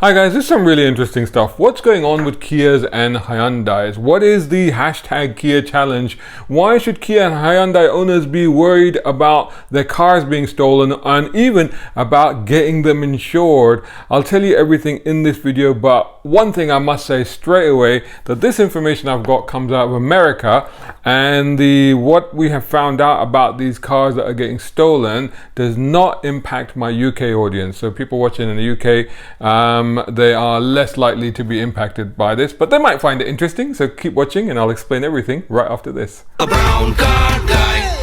Hi guys, this is some really interesting stuff. What's going on with Kias and Hyundais? What is the hashtag Kia challenge? Why should Kia and Hyundai owners be worried about their cars being stolen and even about getting them insured? I'll tell you everything in this video, but one thing I must say straight away, that this information I've got comes out of America, and what we have found out about these cars that are getting stolen does not impact my UK audience. So people watching in the UK, they are less likely to be impacted by this, but they might find it interesting, so keep watching and I'll explain everything right after this. A brown car guy.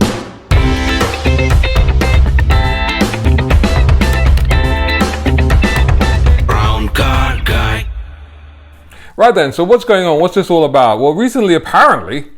Brown car guy. Right then, so what's going on? What's this all about? Well, recently, apparently,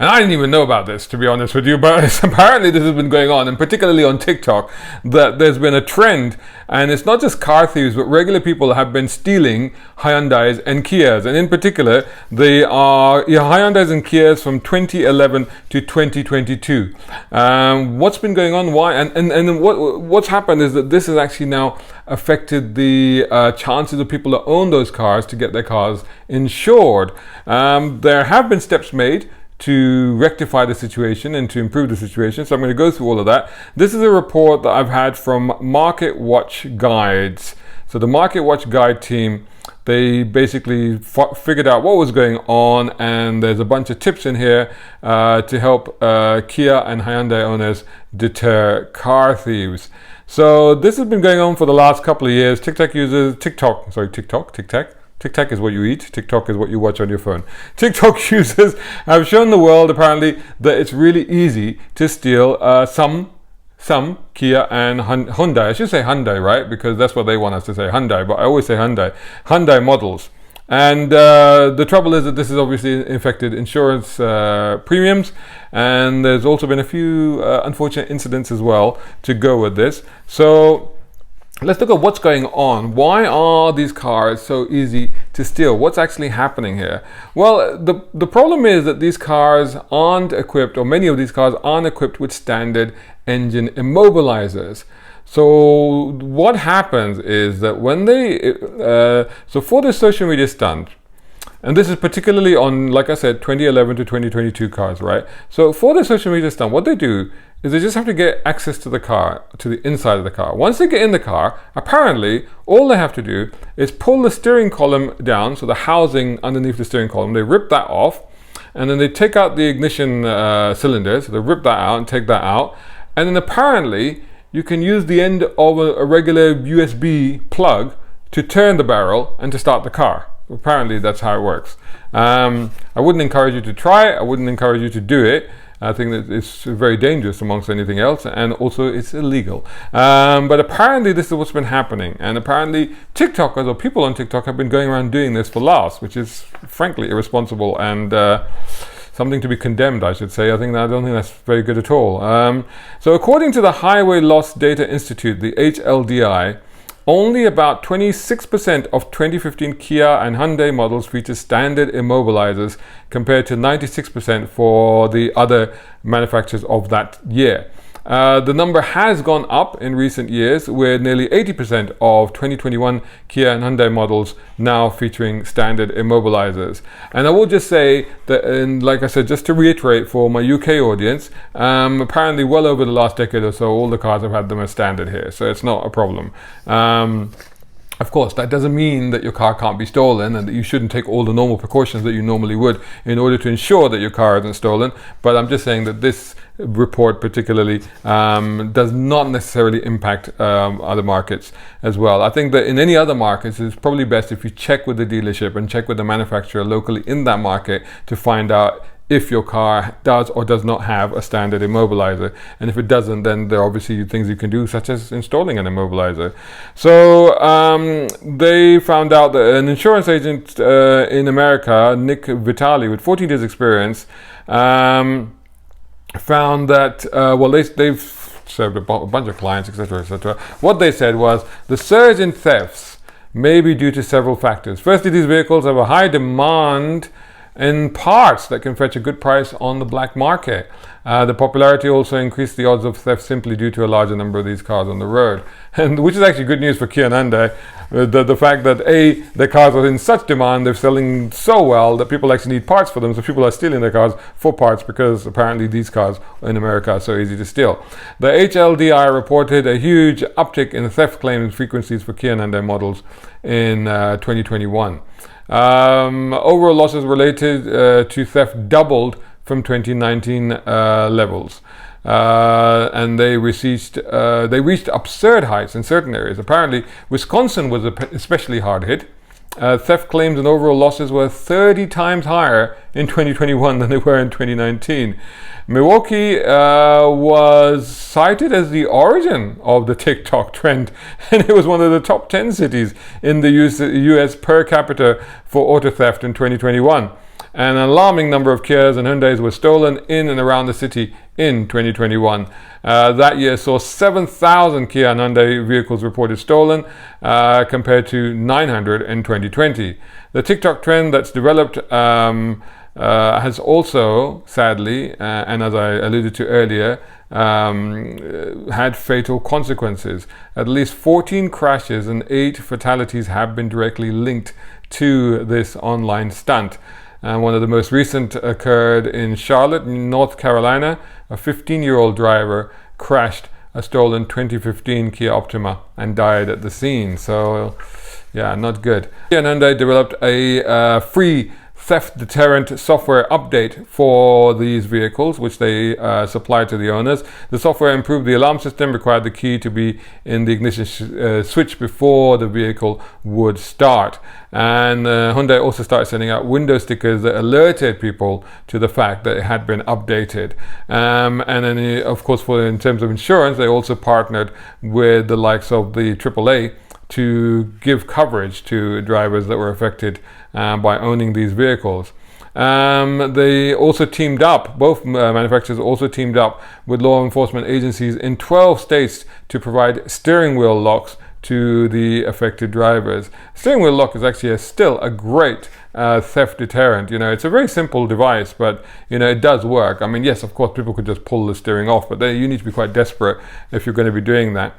and I didn't even know about this, to be honest with you, but apparently this has been going on, and particularly on TikTok, that there's been a trend, and it's not just car thieves, but regular people have been stealing Hyundais and Kias, and in particular, they are Hyundais and Kias from 2011 to 2022. What's been going on? Why? And what's happened is that this has actually now affected the chances of people that own those cars to get their cars insured. There have been steps made to rectify the situation and to improve the situation. So I'm going to go through all of that. This is a report that I've had from Market Watch Guides. So the Market Watch Guide team, they basically figured out what was going on, and there's a bunch of tips in here to help Kia and Hyundai owners deter car thieves. So this has been going on for the last couple of years. TikTok is what you eat, TikTok is what you watch on your phone. TikTok users have shown the world apparently that it's really easy to steal some Kia and Hyundai. I should say Hyundai, right? Because that's what they want us to say, Hyundai, but I always say Hyundai models. And the trouble is that this has obviously affected insurance premiums, and there's also been a few unfortunate incidents as well to go with this. So let's look at what's going on. Why are these cars so easy to steal? What's actually happening here? Well, the problem is that these cars aren't equipped, or many of these cars aren't equipped with standard engine immobilizers. So what happens is that when so for this social media stunt, and this is particularly on, like I said, 2011 to 2022 cars, right? So for the social media stunt, what they do is they just have to get access to the car, to the inside of the car. Once they get in the car, apparently, all they have to do is pull the steering column down, so the housing underneath the steering column, they rip that off, and then they take out the ignition cylinder, so they rip that out and take that out, and then apparently, you can use the end of a regular USB plug to turn the barrel and to start the car. Apparently, that's how it works. I wouldn't encourage you to try it. I wouldn't encourage you to do it. I think that it's very dangerous amongst anything else, and also it's illegal. But apparently this is what's been happening, and apparently TikTokers or people on TikTok have been going around doing this for laughs, which is frankly irresponsible and something to be condemned, I should say. I don't think that's very good at all. So according to the Highway Loss Data Institute, the HLDI, only about 26% of 2015 Kia and Hyundai models feature standard immobilizers, compared to 96% for the other manufacturers of that year. The number has gone up in recent years, with nearly 80% of 2021 Kia and Hyundai models now featuring standard immobilizers. And I will just say that, and like I said, just to reiterate for my UK audience, apparently well over the last decade or so, all the cars have had them as standard here, so it's not a problem. Of course, that doesn't mean that your car can't be stolen and that you shouldn't take all the normal precautions that you normally would in order to ensure that your car isn't stolen. But I'm just saying that this report particularly does not necessarily impact other markets as well. I think that in any other markets, it's probably best if you check with the dealership and check with the manufacturer locally in that market to find out if your car does or does not have a standard immobilizer. And if it doesn't, then there are obviously things you can do, such as installing an immobilizer. So they found out that an insurance agent in America, Nick Vitale, with 14 years experience, found that, they've served a bunch of clients, etc., etc. What they said was the surge in thefts may be due to several factors. Firstly, these vehicles have a high demand in parts that can fetch a good price on the black market. The popularity also increased the odds of theft simply due to a larger number of these cars on the road, and which is actually good news for Kia and Hyundai. The fact that their cars are in such demand, they're selling so well that people actually need parts for them, so people are stealing their cars for parts because apparently these cars in America are so easy to steal. The HLDI reported a huge uptick in theft claims frequencies for Kia and Hyundai models in 2021. Overall losses related to theft doubled from 2019 levels. And they reached absurd heights in certain areas. Apparently, Wisconsin was especially hard hit. Theft claims and overall losses were 30 times higher in 2021 than they were in 2019. Milwaukee was cited as the origin of the TikTok trend, and it was one of the top 10 cities in the US per capita for auto theft in 2021. An alarming number of Kias and Hyundais were stolen in and around the city in 2021. That year saw 7,000 Kia and Hyundai vehicles reported stolen, compared to 900 in 2020. The TikTok trend that's developed has also, sadly, and as I alluded to earlier, had fatal consequences. At least 14 crashes and 8 fatalities have been directly linked to this online stunt. One of the most recent occurred in Charlotte, North Carolina. A 15-year-old driver crashed a stolen 2015 Kia Optima and died at the scene. So, yeah, not good. Kia and Hyundai developed a free theft deterrent software update for these vehicles, which they supplied to the owners. The software improved the alarm system, required the key to be in the ignition switch before the vehicle would start. And Hyundai also started sending out window stickers that alerted people to the fact that it had been updated. And then, of course, in terms of insurance, they also partnered with the likes of the AAA to give coverage to drivers that were affected by owning these vehicles. They also teamed up, both manufacturers also teamed up with law enforcement agencies in 12 states to provide steering wheel locks to the affected drivers. Steering wheel lock is actually still a great theft deterrent. It's a very simple device, but it does work. I mean, yes, of course, people could just pull the steering off, but you need to be quite desperate if you're going to be doing that.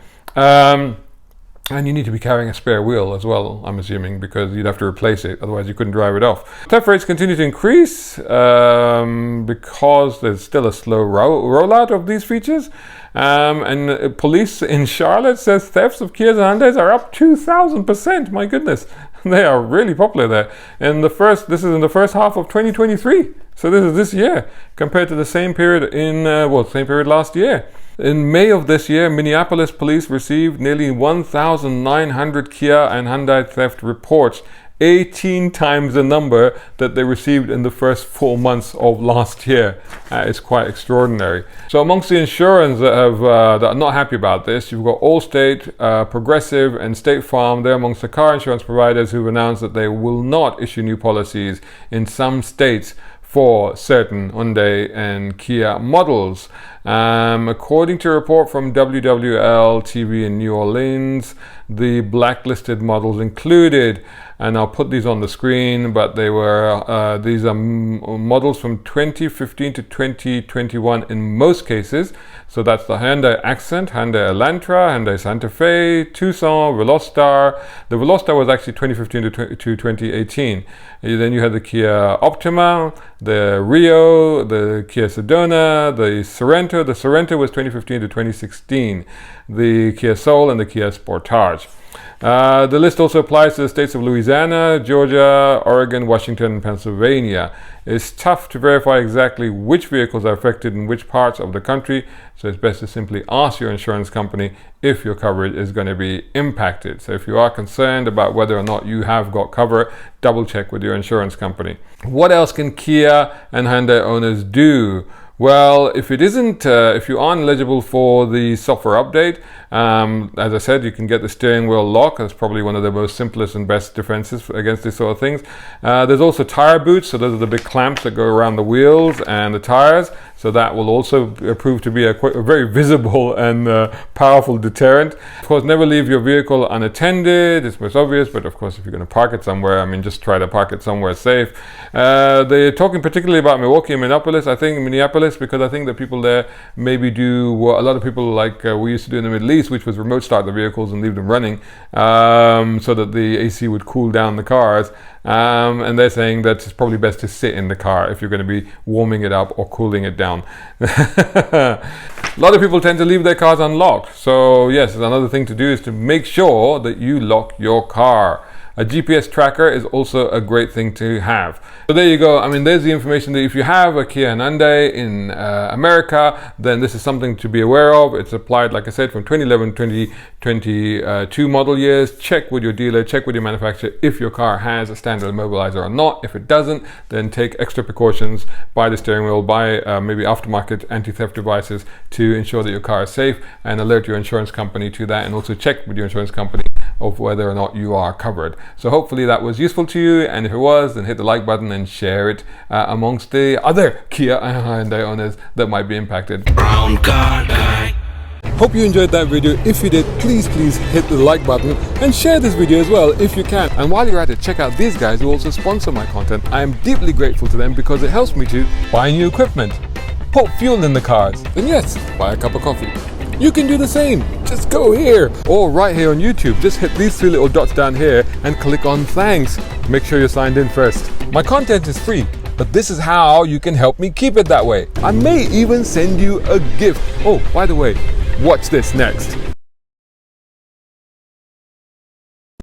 And you need to be carrying a spare wheel as well, I'm assuming, because you'd have to replace it, otherwise you couldn't drive it off. Theft rates continue to increase because there's still a slow rollout of these features. And police in Charlotte says thefts of Kias and Hyundais are up 2,000%. My goodness, they are really popular there. This is in the first half of 2023. So this is this year compared to the same period same period last year. In May of this year, Minneapolis police received nearly 1,900 Kia and Hyundai theft reports, 18 times the number that they received in the first 4 months of last year. It's quite extraordinary. So amongst the insurers that are not happy about this, you've got Allstate, Progressive, and State Farm. They're amongst the car insurance providers who've announced that they will not issue new policies in some states for certain Hyundai and Kia models. According to a report from WWL TV in New Orleans, the blacklisted models included, and I'll put these on the screen, but these are models from 2015 to 2021 in most cases. So that's the Hyundai Accent, Hyundai Elantra, Hyundai Santa Fe, Tucson, Veloster. The Veloster was actually 2015 to 2018. Then you had the Kia Optima, the Rio, the Kia Sedona, the Sorento. The Sorento was 2015 to 2016. The Kia Soul and the Kia Sportage. The list also applies to the states of Louisiana, Georgia, Oregon, Washington, and Pennsylvania. It's tough to verify exactly which vehicles are affected in which parts of the country, so it's best to simply ask your insurance company if your coverage is going to be impacted. So if you are concerned about whether or not you have got cover, double check with your insurance company. What else can Kia and Hyundai owners do? Well, if it isn't, if you aren't eligible for the software update, as I said, you can get the steering wheel lock. That's probably one of the most simplest and best defenses against these sort of things. There's also tire boots, so those are the big clamps that go around the wheels and the tires. So that will also prove to be a very visible and powerful deterrent. Of course, never leave your vehicle unattended. It's most obvious, but of course, if you're going to park it somewhere, I mean, just try to park it somewhere safe. They're talking particularly about Milwaukee and Minneapolis, because I think that people there maybe do what a lot of people like we used to do in the Middle East, which was remote start the vehicles and leave them running, so that the AC would cool down the cars. And they're saying that it's probably best to sit in the car if you're going to be warming it up or cooling it down. A lot of people tend to leave their cars unlocked. So yes, another thing to do is to make sure that you lock your car. A GPS tracker is also a great thing to have. So there you go. I mean, there's the information that if you have a Kia and Hyundai in America, then this is something to be aware of. It's applied, like I said, from 2011, 2022 model years. Check with your dealer, check with your manufacturer if your car has a standard immobilizer or not. If it doesn't, then take extra precautions, buy the steering wheel, buy maybe aftermarket anti-theft devices to ensure that your car is safe, and alert your insurance company to that, and also check with your insurance company of whether or not you are covered. So hopefully that was useful to you, and if it was, then hit the like button and share it amongst the other Kia and Hyundai owners that might be impacted. Brown car guy. Hope you enjoyed that video. If you did, please hit the like button and share this video as well if you can. And while you're at it, check out these guys who also sponsor my content. I am deeply grateful to them because it helps me to buy new equipment, put fuel in the cars, and yes, buy a cup of coffee. You can do the same. Just go here or right here on YouTube. Just hit these three little dots down here and click on thanks. Make sure you're signed in first. My content is free, but this is how you can help me keep it that way. I may even send you a gift. Oh, by the way, watch this next.